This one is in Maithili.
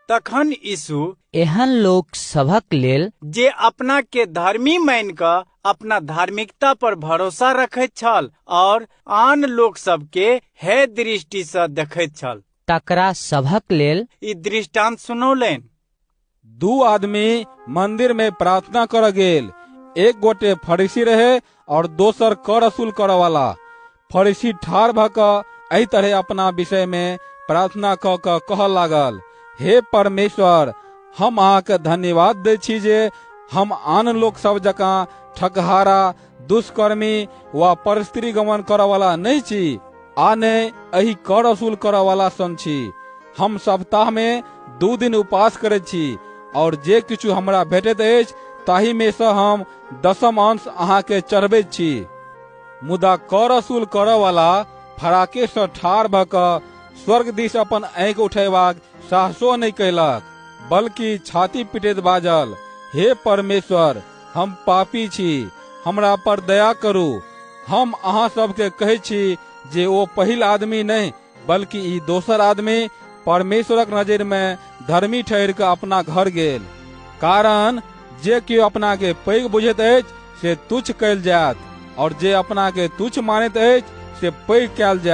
तखन यीशु एहन लोक सभक लेल जे अपना के धर्मी मान कऽ अपना धार्मिकता पर भरोसा रखैत छल और आन लोक सब के हे दृष्टि से देखैत छल, तकरा सभक लेल ई दृष्टांत सुनौलनि। दू आदमी मंदिर में प्रार्थना कर गेल। एक गोटे फरीसी रहे और दोसर कर वसूल करे वाला। फरीसी ठाढ़ भ क एहि तरह अपना विषय में प्रार्थना क क कहऽ लागल, हे परमेश्वर, हम अहाँके धन्यवाद दै छी जे हम आन लोक सब जकाँ ठकहारा, दुष्कर्मी वा परस्त्री गमन करऽ वाला नहीं छी, आ ने एहि कर वसूल करऽ वाला सन छी। हम सप्ताह में 2 दिन उपास करैत छी और जे किछु हमरा भेटैत अछि ताहि में से हम 10म अंश अहाँके चढ़बैत छी। मुदा कर वसूल करऽ वाला फराके से ठाढ़ भ क स्वर्ग दिस अपन आँखि उठेबाक साहसो नहीं कयलक, बल्कि छाती पीटैत बाजल, हे परमेश्वर, हम पापी छी, हमरा पर दया करू। हम अहाँ सबके कहै छी जे ओ पहिल आदमी नहीं बल्कि ई दोसर आदमी परमेश्वरक नजर में धर्मी ठहर के अपना घर गेल। कारण जे केओ अपना के पैघ बुझैत अछि से तुच्छ कयल जायत, और जे अपना के तुच्छ मानैत अछि से पैघ कयल जायत।